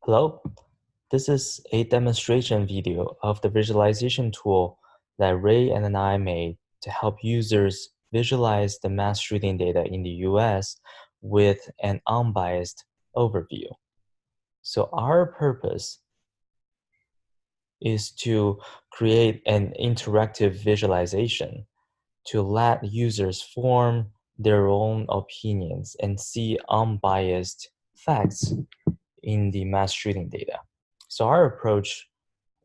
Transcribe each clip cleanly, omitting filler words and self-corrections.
Hello, this is a demonstration video of the visualization tool that Ray and I made to help users visualize the mass shooting data in the US with an unbiased overview. So our purpose is to create an interactive visualization to let users form their own opinions and see unbiased facts in the mass shooting data. So our approach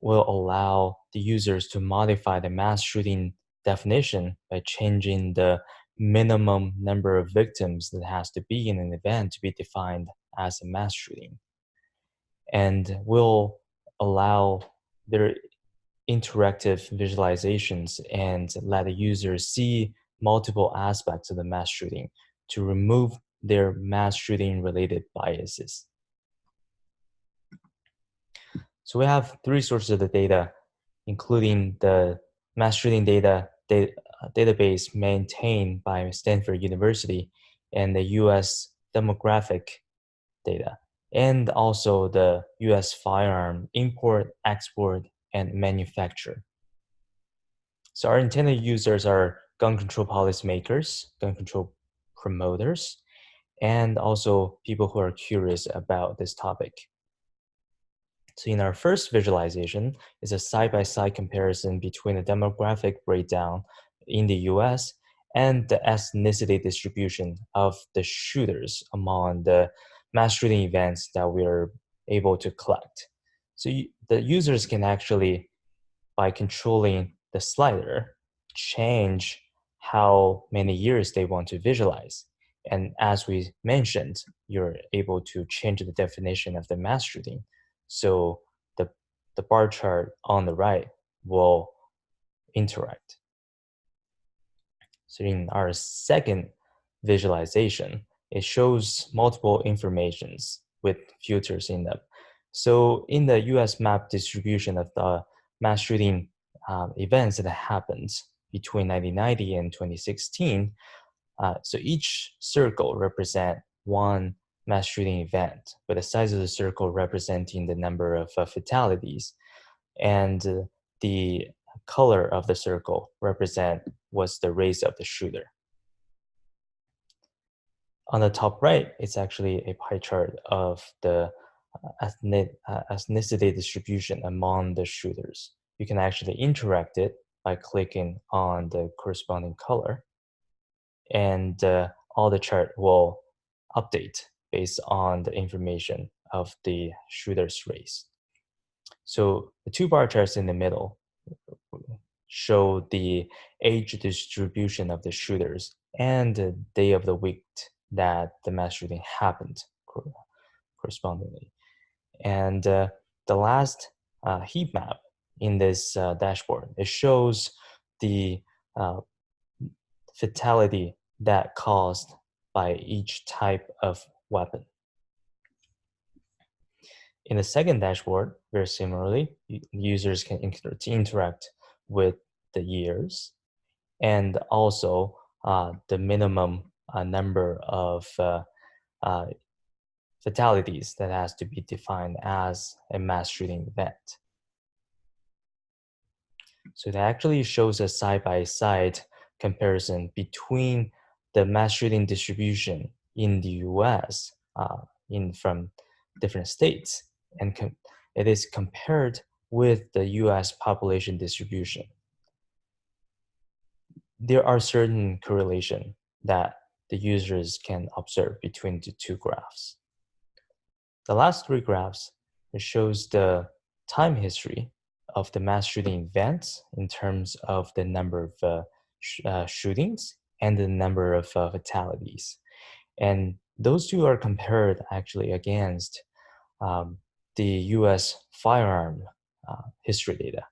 will allow the users to modify the mass shooting definition by changing the minimum number of victims that has to be in an event to be defined as a mass shooting. And will allow their interactive visualizations and let the user see multiple aspects of the mass shooting to remove their mass shooting related biases. So we have three sources of the data, including the mass shooting database maintained by Stanford University and the US demographic data, and also the US firearm import, export, and manufacture. So our intended users are gun control policymakers, gun control promoters, and also people who are curious about this topic. So in our first visualization is a side-by-side comparison between the demographic breakdown in the US and the ethnicity distribution of the shooters among the mass shooting events that we are able to collect. So the users can actually, by controlling the slider, change how many years they want to visualize. And as we mentioned, you're able to change the definition of the mass shooting. So the bar chart on the right will interact. So in our second visualization, it shows multiple informations with filters in them. So in the US map distribution of the mass shooting events that happened between 1990 and 2016, so each circle represents one mass shooting event, with the size of the circle representing the number of fatalities, and the color of the circle was the race of the shooter. On the top right, it's actually a pie chart of the ethnicity distribution among the shooters. You can actually interact it by clicking on the corresponding color, and all the chart will update based on the information of the shooter's race. So the two bar charts in the middle show the age distribution of the shooters and the day of the week that the mass shooting happened correspondingly. And the last heat map in this dashboard, it shows the fatality that caused by each type of weapon. In the second dashboard, very similarly, users can interact with the years and also the minimum number of fatalities that has to be defined as a mass shooting event. So it actually shows a side-by-side comparison between the mass shooting distribution in the US from different states, and it is compared with the US population distribution. There are certain correlation that the users can observe between the two graphs. The last three graphs, it shows the time history of the mass shooting events in terms of the number of shootings and the number of fatalities. And those two are compared actually against the US firearm history data,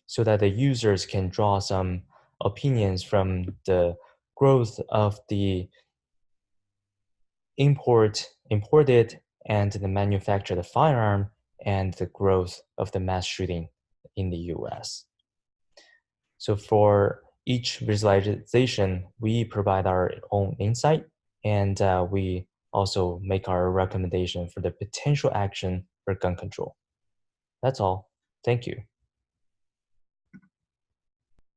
so that the users can draw some opinions from the growth of the imported and the manufactured firearm and the growth of the mass shooting in the US. So for each visualization, we provide our own insight, and we also make our recommendation for the potential action for gun control. That's all. Thank you.